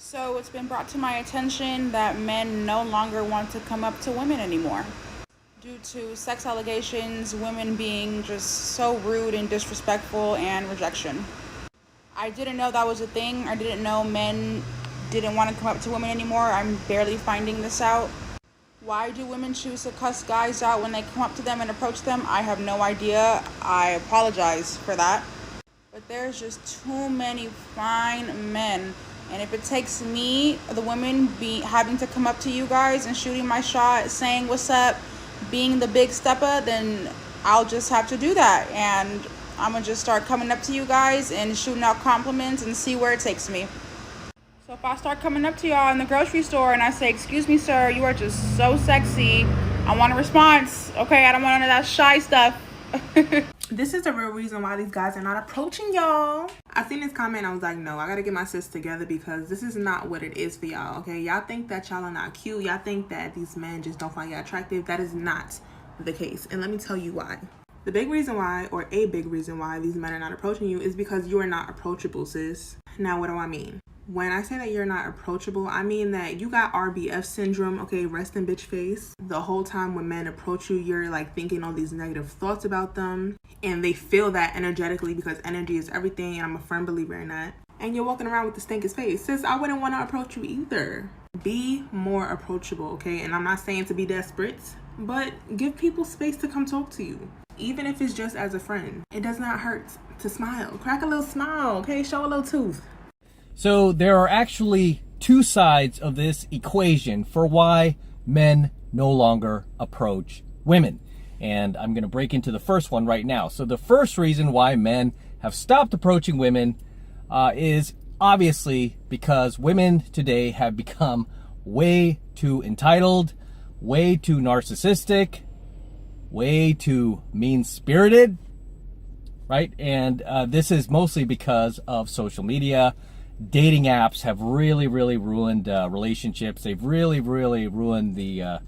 So it's been brought to my attention that men no longer want to come up to women anymore. Due to sex allegations, women being just so rude and disrespectful, and rejection. I didn't know that was a thing. I didn't know men didn't want to come up to women anymore. I'm barely finding this out. Why do women choose to cuss guys out when they come up to them and approach them? I have no idea. I apologize for that. But there's just too many fine men. And if it takes me, the women, having to come up to you guys and shooting my shot, saying what's up, being the big stepper, then I'll just have to do that. And I'm going to just start coming up to you guys and shooting out compliments and see where it takes me. So if I start coming up to y'all in the grocery store and I say, "Excuse me, sir, you are just so sexy," I want a response. Okay, I don't want none of that shy stuff. This is the real reason why these guys are not approaching y'all. I seen this comment, I was like, no, I gotta get my sis together because this is not what it is for y'all, okay? Y'all think that y'all are not cute. Y'all think that these men just don't find y'all attractive. That is not the case. And let me tell you why. The big reason why, or a big reason why these men are not approaching you is because you are not approachable, sis. Now, what do I mean? When I say that you're not approachable, I mean that you got RBF syndrome, okay, rest in bitch face. The whole time when men approach you, you're like thinking all these negative thoughts about them, and they feel that energetically because energy is everything, and I'm a firm believer in that. And you're walking around with the stinkest face. Sis, I wouldn't want to approach you either. Be more approachable, okay? And I'm not saying to be desperate, but give people space to come talk to you. Even if it's just as a friend. It does not hurt to smile. Crack a little smile, okay? Show a little tooth. So there are actually two sides of this equation for why men no longer approach women. And I'm going to break into the first one right now. So the first reason why men have stopped approaching women is obviously because women today have become way too entitled, way too narcissistic, way too mean-spirited, right? And this is mostly because of social media. Dating apps have really ruined relationships. They've really ruined the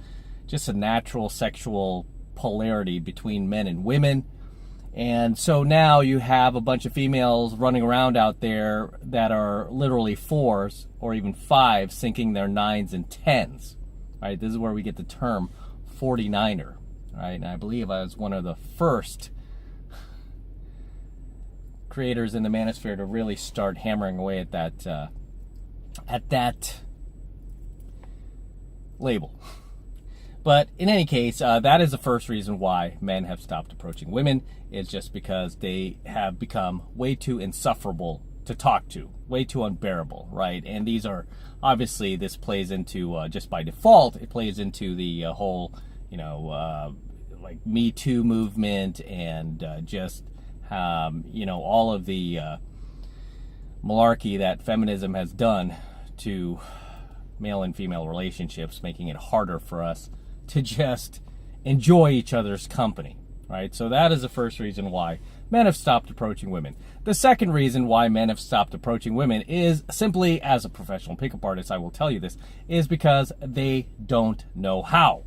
just a natural sexual polarity between men and women. And so now you have a bunch of females running around out there that are literally 4s or even 5s sinking their 9s and 10s, right? This is where we get the term 49er, right? And I believe I was one of the first creators in the manosphere to really start hammering away at that label. But in any case, that is the first reason why men have stopped approaching women. It's just because they have become way too insufferable to talk to, way too unbearable, right? And these are obviously, this plays into just by default, it plays into the whole, like Me Too movement and just all of the malarkey that feminism has done to male and female relationships, making it harder for us to just enjoy each other's company, right? So that is the first reason why men have stopped approaching women. The second reason why men have stopped approaching women is simply, as a professional pickup artist, I will tell you this, is because they don't know how,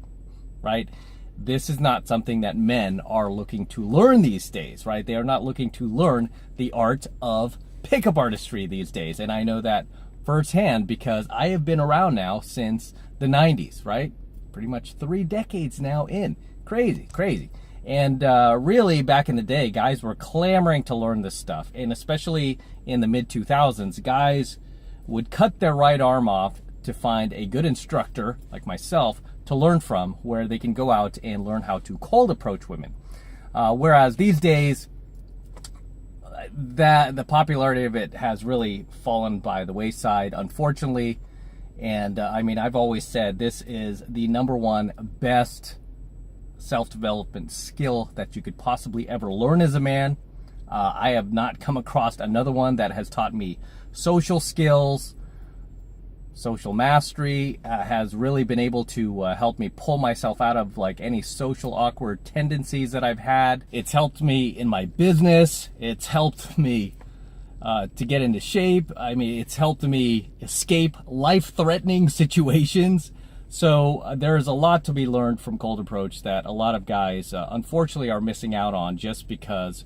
right? This is not something that men are looking to learn these days, right? They are not looking to learn the art of pickup artistry these days. And I know that firsthand because I have been around now since the 90s, right? Pretty much 3 decades now in. Crazy. And really, back in the day, guys were clamoring to learn this stuff. And especially in the mid-2000s, guys would cut their right arm off to find a good instructor, like myself, to learn from, where they can go out and learn how to cold approach women. Whereas these days, that the popularity of it has really fallen by the wayside, unfortunately. And I've always said this is the #1 best self-development skill that you could possibly ever learn as a man. I have not come across another one that has taught me social skills. Social mastery has really been able to help me pull myself out of like any social awkward tendencies that I've had. It's helped me in my business. It's helped me to get into shape. It's helped me escape life-threatening situations. So there's a lot to be learned from cold approach that a lot of guys unfortunately are missing out on just because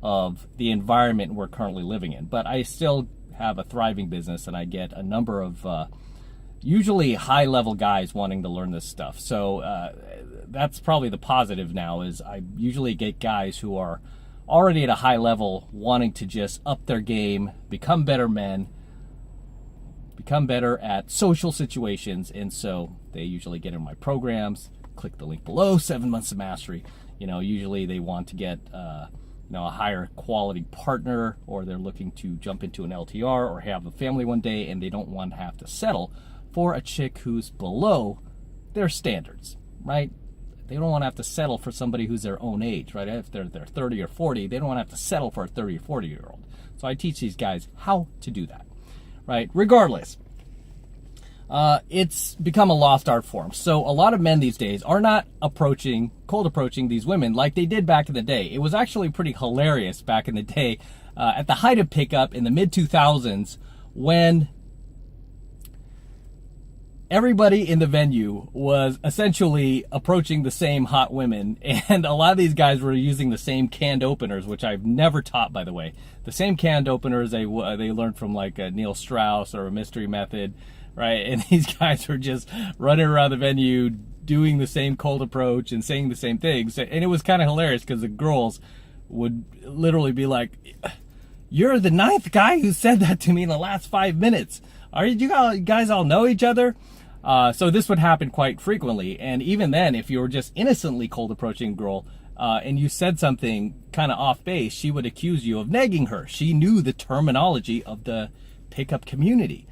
of the environment we're currently living in. But I still have a thriving business, and I get a number of usually high-level guys wanting to learn this stuff. So that's probably the positive now, is I usually get guys who are already at a high level wanting to just up their game, become better men, become better at social situations, and so they usually get in my programs. Click the link below, 7 months of mastery. Usually they want to get a higher quality partner, or they're looking to jump into an LTR or have a family one day, and they don't want to have to settle for a chick who's below their standards, right? They don't want to have to settle for somebody who's their own age, right? If they're 30 or 40, they don't want to have to settle for a 30 or 40-year-old. So I teach these guys how to do that, right? Regardless, it's become a lost art form. So a lot of men these days are not cold approaching these women like they did back in the day. It was actually pretty hilarious back in the day, at the height of pickup in the mid-2000s, when everybody in the venue was essentially approaching the same hot women, and a lot of these guys were using the same canned openers, which I've never taught, by the way. The same canned openers they learned from like Neil Strauss or a Mystery Method, right? And these guys were just running around the venue doing the same cold approach and saying the same things. And it was kind of hilarious because the girls would literally be like, "You're the 9th guy who said that to me in the last 5 minutes. Are you guys all know each other?" So this would happen quite frequently. And even then, if you were just innocently cold approaching a girl and you said something kind of off base, she would accuse you of negging her. She knew the terminology of the pickup community.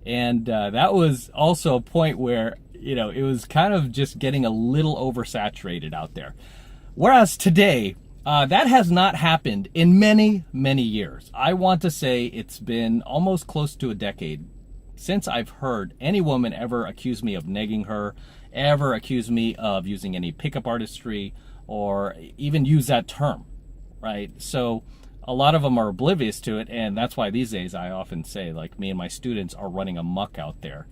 And that was also a point where, it was kind of just getting a little oversaturated out there. Whereas today, that has not happened in many, many years. I want to say it's been almost close to a decade since I've heard any woman ever accuse me of negging her, ever accuse me of using any pickup artistry, or even use that term, right? So a lot of them are oblivious to it, and that's why these days I often say, like, me and my students are running amok out there.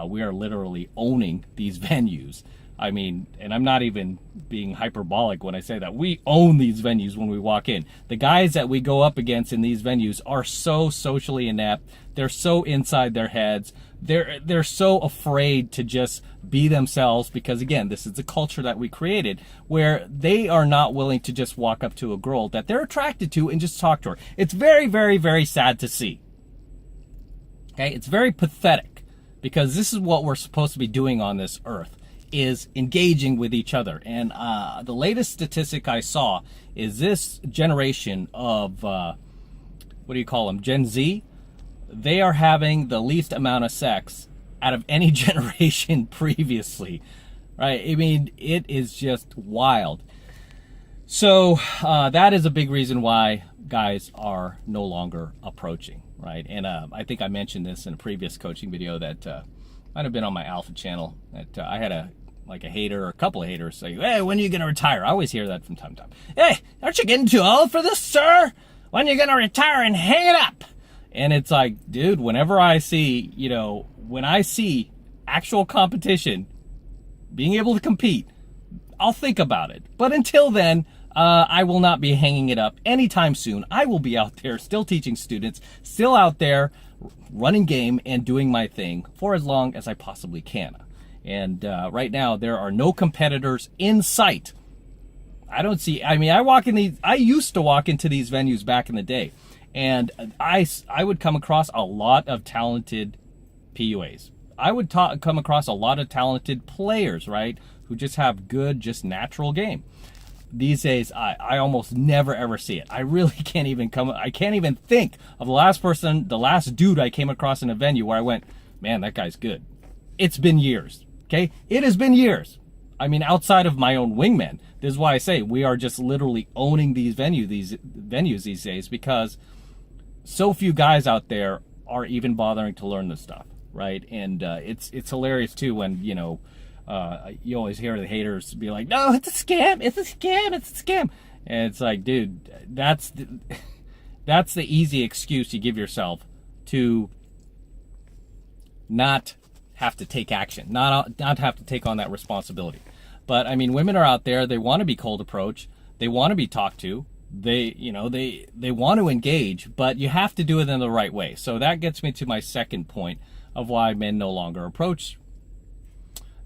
We are literally owning these venues. I mean, and I'm not even being hyperbolic when I say that. We own these venues when we walk in. The guys that we go up against in these venues are so socially inept. They're so inside their heads. They're so afraid to just be themselves because, again, this is the culture that we created where they are not willing to just walk up to a girl that they're attracted to and just talk to her. It's very, very, very sad to see. Okay? It's very pathetic because this is what we're supposed to be doing on this earth, is engaging with each other. And the latest statistic I saw is this generation of, what do you call them, Gen Z? They are having the least amount of sex out of any generation previously, right? I mean, it is just wild. So that is a big reason why guys are no longer approaching, right? And I think I mentioned this in a previous coaching video that might have been on my Alpha channel, that I had a hater or a couple of haters say, "Hey, when are you going to retire?" I always hear that from time to time. "Hey, aren't you getting too old for this, sir? When are you going to retire and hang it up?" And it's like, dude, whenever I see, when I see actual competition, being able to compete, I'll think about it. But until then, I will not be hanging it up anytime soon. I will be out there still teaching students, still out there running game and doing my thing for as long as I possibly can. And right now, there are no competitors in sight. I don't see, I used to walk into these venues back in the day, and I would come across a lot of talented PUAs. I would come across a lot of talented players, right, who just have good, just natural game. These days, I almost never ever see it. I really can't even think of the last dude I came across in a venue where I went, "Man, that guy's good." It's been years, okay? It has been years. I mean, outside of my own wingman. This is why I say we are just literally owning these venues these days, because so few guys out there are even bothering to learn this stuff, right? And it's hilarious too when you always hear the haters be like, "No, it's a scam, it's a scam, it's a scam," and it's like, dude, that's the easy excuse you give yourself to not have to take action, not have to take on that responsibility. But I mean, women are out there, they want to be cold approach, they want to be talked to, they want to engage, but you have to do it in the right way. So that gets me to my second point of why men no longer approach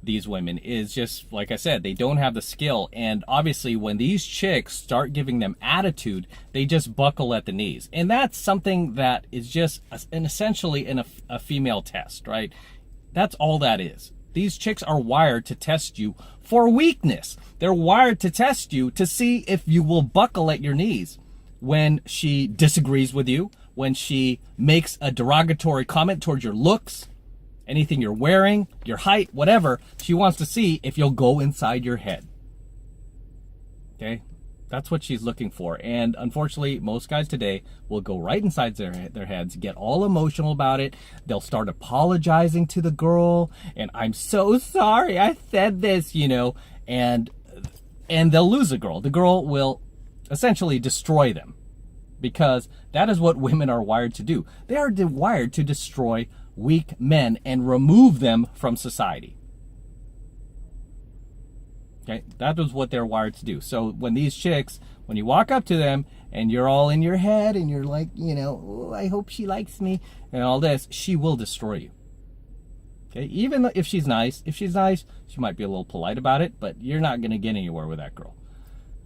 these women, is just like I said, they don't have the skill. And obviously when these chicks start giving them attitude, they just buckle at the knees. And that's something that is just essentially a female test, right? That's all that is. These chicks are wired to test you for weakness. They're wired to test you to see if you will buckle at your knees when she disagrees with you, when she makes a derogatory comment towards your looks, anything you're wearing, your height, whatever. She wants to see if you'll go inside your head. Okay? That's what she's looking for. And unfortunately, most guys today will go right inside their heads, get all emotional about it. They'll start apologizing to the girl, and I'm so sorry I said this, and they'll lose the girl. The girl will essentially destroy them, because that is what women are wired to do. They are wired to destroy weak men and remove them from society. Okay, that was what they're wired to do. So when these chicks, when you walk up to them and you're all in your head and you're like, oh, I hope she likes me and all this, she will destroy you. Okay, even if she's nice, she might be a little polite about it, but you're not going to get anywhere with that girl.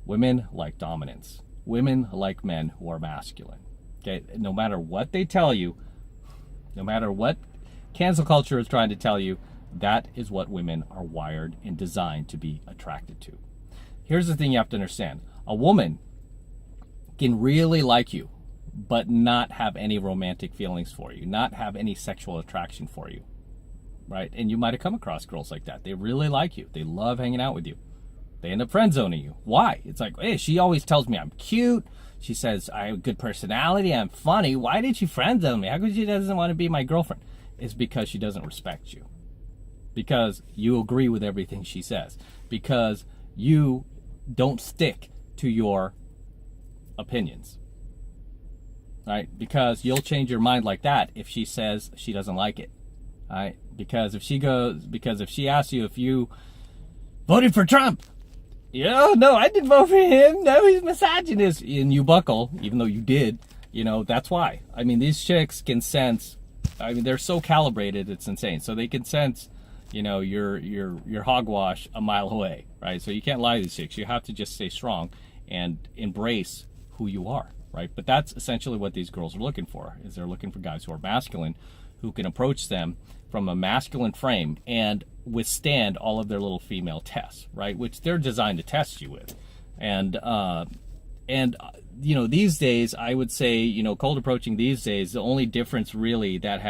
Women like dominance. Women like men who are masculine. Okay, no matter what they tell you, no matter what cancel culture is trying to tell you, that is what women are wired and designed to be attracted to. Here's the thing you have to understand. A woman can really like you, but not have any romantic feelings for you, not have any sexual attraction for you, right? And you might have come across girls like that. They really like you. They love hanging out with you. They end up friend zoning you. Why? It's like, hey, she always tells me I'm cute. She says I have a good personality. I'm funny. Why did she friend zone me? How come she doesn't want to be my girlfriend? It's because she doesn't respect you. Because you agree with everything she says. Because you don't stick to your opinions. Right? Because you'll change your mind like that if she says she doesn't like it. Right? Because if she asks you if you voted for Trump, no, I didn't vote for him. No, he's misogynist. And you buckle, even though you did, that's why. I mean, these chicks can sense, they're so calibrated, it's insane. So they can sense, your hogwash a mile away, right? So you can't lie to these chicks. You have to just stay strong and embrace who you are, right? But that's essentially what these girls are looking for, is they're looking for guys who are masculine, who can approach them from a masculine frame and withstand all of their little female tests, right? Which they're designed to test you with. And these days, I would say, cold approaching these days, the only difference really that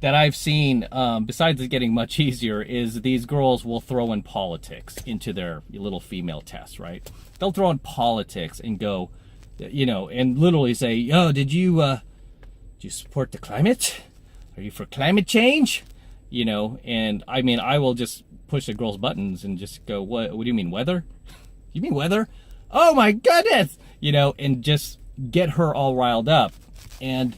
I've seen, besides it getting much easier, is these girls will throw in politics into their little female tests, right? They'll throw in politics and go, and literally say, did you support the climate? Are you for climate change? And I will just push the girl's buttons and just go, what do you mean, weather? You mean weather? Oh my goodness! And just get her all riled up. And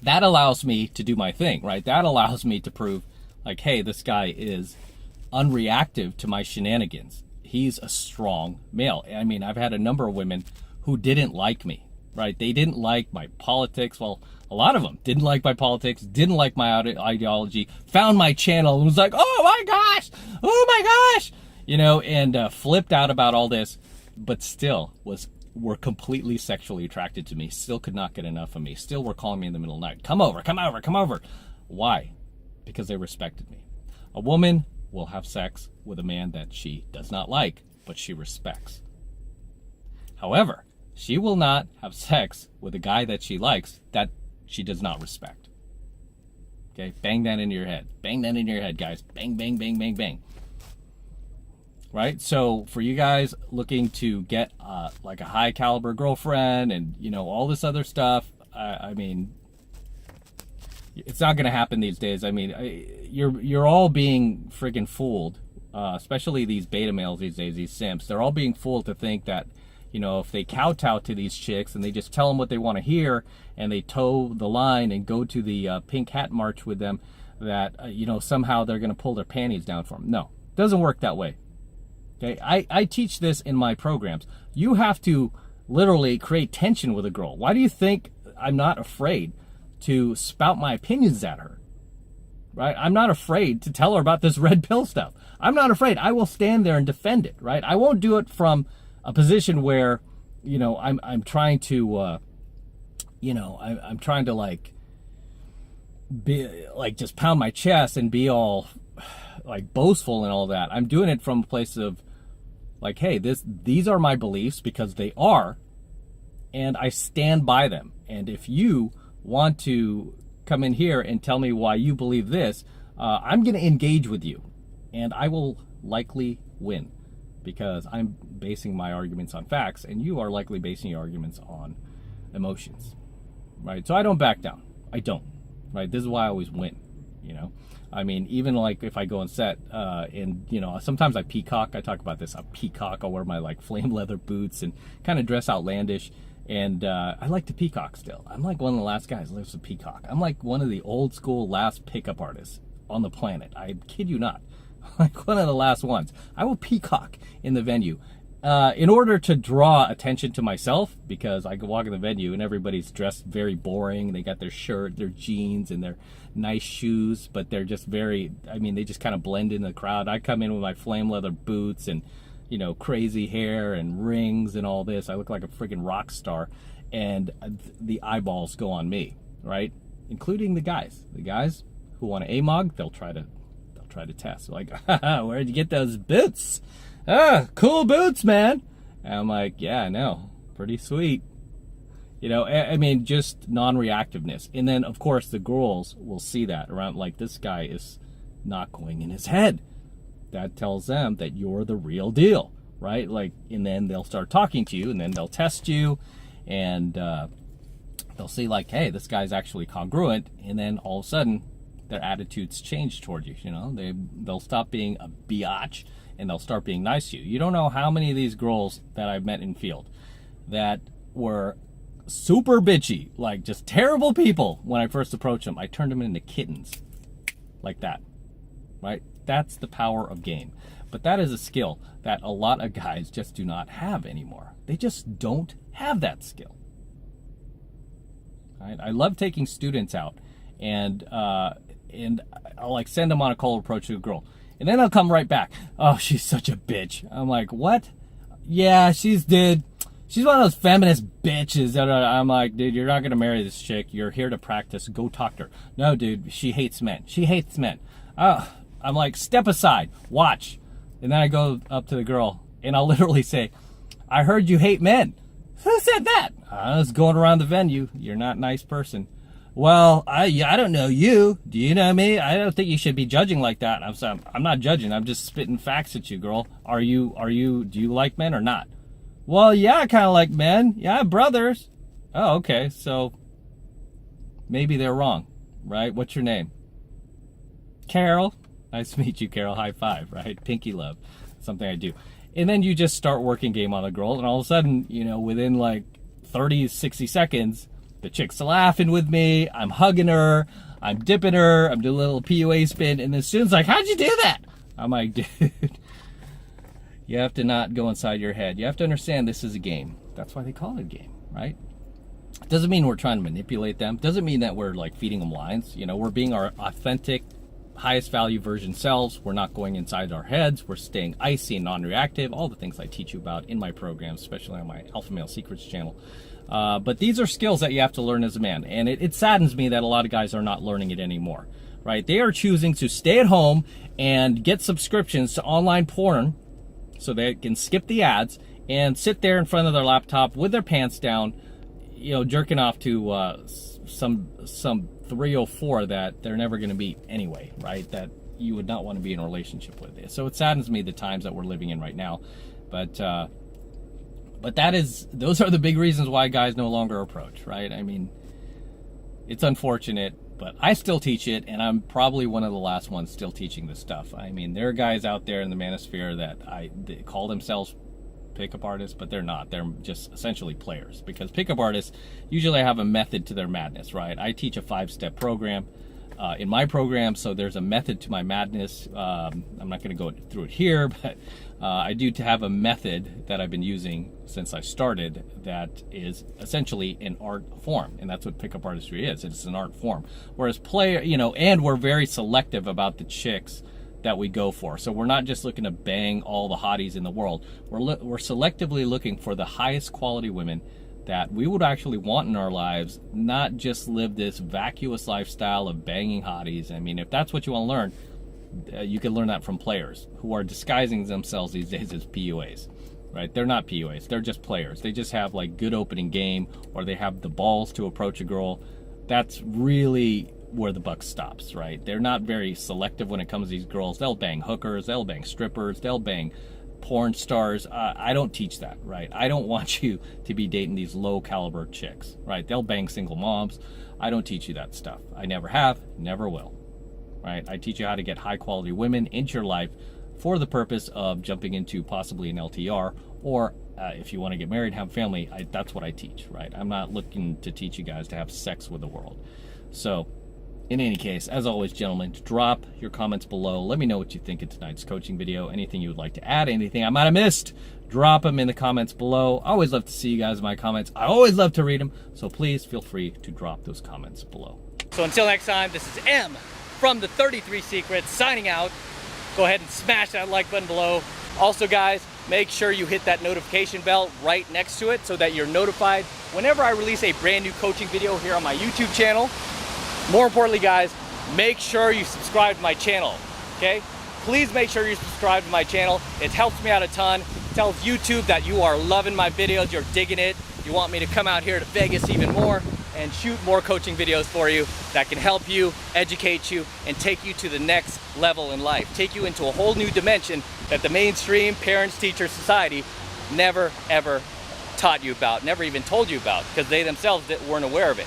that allows me to do my thing, right? That allows me to prove, like, hey, this guy is unreactive to my shenanigans. He's a strong male. I've had a number of women who didn't like me, right? They didn't like my politics. Well, a lot of them didn't like my politics, didn't like my ideology, found my channel and was like, oh my gosh, and flipped out about all this, but still were completely sexually attracted to me, still could not get enough of me, still were calling me in the middle of the night, come over. Why? Because they respected me. A woman will have sex with a man that she does not like, but she respects. However, she will not have sex with a guy that she likes that she does not respect. Okay, bang that into your head. Bang that into your head, guys. Bang, bang, bang, bang, bang. Right? So for you guys looking to get like a high caliber girlfriend and all this other stuff, it's not going to happen these days. You're all being friggin' fooled, especially these beta males these days, these simps. They're all being fooled to think that if they kowtow to these chicks and they just tell them what they want to hear and they toe the line and go to the pink hat march with them, that somehow they're going to pull their panties down for them. No, it doesn't work that way. Okay, I teach this in my programs. You have to literally create tension with a girl? Why do you think I'm not afraid to spout my opinions at her? Right? I'm not afraid to tell her about this red pill stuff. I'm not afraid. I will stand there and defend it, right? I won't do it from a position where, I'm trying to, I'm trying to like be like just pound my chest and be all like boastful and all that. I'm doing it from a place of like, hey, these are my beliefs because they are, and I stand by them. And if you want to come in here and tell me why you believe this, I'm going to engage with you, and I will likely win because I'm basing my arguments on facts, and you are likely basing your arguments on emotions, right? So I don't back down. I don't, right? This is why I always win, I mean, even like if I go on set and, sometimes I peacock. I talk about this. I peacock. I'll wear my like flame leather boots and kind of dress outlandish. And I like to peacock still. I'm like one of the last guys who lives to peacock. I'm like one of the old school last pickup artists on the planet. I kid you not. Like one of the last ones. I will peacock in the venue in order to draw attention to myself, because I can walk in the venue and everybody's dressed very boring. They got their shirt, their jeans, and their nice shoes, but they're just they just kind of blend in the crowd. I come in with my flame leather boots and crazy hair and rings and all this. I look like a freaking rock star, and the eyeballs go on me, right? Including the guys. The guys who want to AMOG, they'll try to test. Like, where'd you get those boots? Cool boots, man. And I'm like, yeah, I know, pretty sweet. Just non-reactiveness. And then, of course, the girls will see that around, like, this guy is not going in his head. That tells them that you're the real deal, right? Like, and then they'll start talking to you, and then they'll test you, and they'll see like, hey, this guy's actually congruent, and then all of a sudden their attitudes change toward you. They'll stop being a biatch, and they'll start being nice to you. You don't know how many of these girls that I've met in field that were super bitchy, like just terrible people when I first approached them. I turned them into kittens, like that, right? That's the power of game. But that is a skill that a lot of guys just do not have anymore. They just don't have that skill. Right? I love taking students out, and I'll like send them on a cold approach to a girl, and then they'll come right back. Oh, she's such a bitch. I'm like, what? Yeah, she's one of those feminist bitches. I'm like, dude, you're not gonna marry this chick. You're here to practice. Go talk to her. No, dude, she hates men. She hates men. I'm like, step aside, watch. And then I go up to the girl, and I'll literally say, I heard you hate men. Who said that? I was going around the venue. You're not a nice person. Well, I don't know you. Do you know me? I don't think you should be judging like that. I'm not judging. I'm just spitting facts at you, girl. Do you like men or not? Well, yeah, I kind of like men. Yeah, brothers. Oh, okay. So maybe they're wrong, right? What's your name? Carol. Nice to meet you, Carol. High five, right? Pinky love. Something I do. And then you just start working game on the girl, and all of a sudden, within like 30, 60 seconds, the chick's laughing with me. I'm hugging her. I'm dipping her. I'm doing a little PUA spin. And the student's like, how'd you do that? I'm like, dude, you have to not go inside your head. You have to understand this is a game. That's why they call it a game, right? It doesn't mean we're trying to manipulate them. It doesn't mean that we're like feeding them lines. We're being our authentic, highest value version selves. We're not going inside our heads. We're staying icy and non-reactive. All the things I teach you about in my programs, especially on my Alpha Male Secrets channel. But these are skills that you have to learn as a man. And it saddens me that a lot of guys are not learning it anymore, right? They are choosing to stay at home and get subscriptions to online porn so they can skip the ads and sit there in front of their laptop with their pants down, jerking off to some 304 that they're never going to meet anyway, right? That you would not want to be in a relationship with. So it saddens me the times that we're living in right now. But those are the big reasons why guys no longer approach, right? I mean, it's unfortunate, but I still teach it, and I'm probably one of the last ones still teaching this stuff. I mean, there are guys out there in the manosphere that they call themselves pickup artists, but they're not. They're just essentially players, because pickup artists usually have a method to their madness, right? I teach a 5-step program in my program. So there's a method to my madness. I'm not going to go through it here, but I do have a method that I've been using since I started that is essentially an art form, and that's what pickup artistry is. It's an art form. Whereas and we're very selective about the chicks that we go for. So we're not just looking to bang all the hotties in the world. We're selectively looking for the highest quality women that we would actually want in our lives, not just live this vacuous lifestyle of banging hotties. I mean, if that's what you want to learn, you can learn that from players who are disguising themselves these days as PUAs, right? They're not PUAs, they're just players. They just have like good opening game, or they have the balls to approach a girl. That's really where the buck stops, right? They're not very selective when it comes to these girls. They'll bang hookers, they'll bang strippers, they'll bang porn stars. I don't teach that, right? I don't want you to be dating these low caliber chicks, right? They'll bang single moms. I don't teach you that stuff. I never have, never will, right? I teach you how to get high quality women into your life for the purpose of jumping into possibly an LTR, or if you want to get married and have a family, that's what I teach, right? I'm not looking to teach you guys to have sex with the world. So in any case, as always, gentlemen, drop your comments below. Let me know what you think of tonight's coaching video. Anything you would like to add, anything I might have missed, drop them in the comments below. I always love to see you guys in my comments. I always love to read them, so please feel free to drop those comments below. So until next time, this is M from the 33 Secrets signing out. Go ahead and smash that like button below. Also, guys, make sure you hit that notification bell right next to it so that you're notified whenever I release a brand new coaching video here on my YouTube channel. More importantly, guys, make sure you subscribe to my channel, okay? Please make sure you subscribe to my channel. It helps me out a ton. It tells YouTube that you are loving my videos, you're digging it. You want me to come out here to Vegas even more and shoot more coaching videos for you that can help you, educate you, and take you to the next level in life. Take you into a whole new dimension that the mainstream parents-teacher society never, ever taught you about, never even told you about, because they themselves weren't aware of it.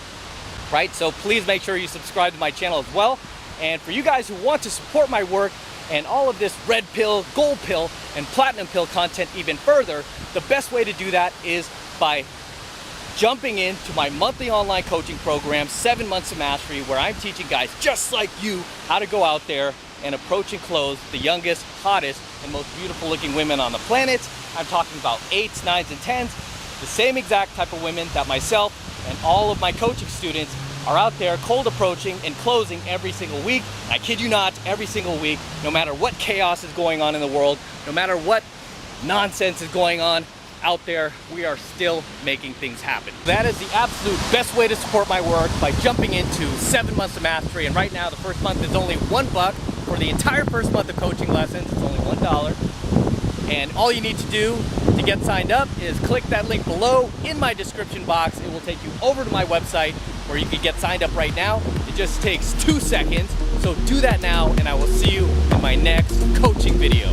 Right? So please make sure you subscribe to my channel as well. And for you guys who want to support my work and all of this red pill, gold pill, and platinum pill content even further, the best way to do that is by jumping into my monthly online coaching program, 7 Months of Mastery, where I'm teaching guys just like you how to go out there and approach and close the youngest, hottest, and most beautiful looking women on the planet. I'm talking about 8s, 9s, and 10s, the same exact type of women that myself and all of my coaching students are out there cold approaching and closing every single week. I kid you not, every single week, no matter what chaos is going on in the world, no matter what nonsense is going on out there, we are still making things happen. That is the absolute best way to support my work, by jumping into 7 Months of Mastery. And right now, the first month is only $1 for the entire first month of coaching lessons. It's only $1. And all you need to do to get signed up is click that link below in my description box. It will take you over to my website where you can get signed up right now. It just takes 2 seconds. So do that now, and I will see you in my next coaching video.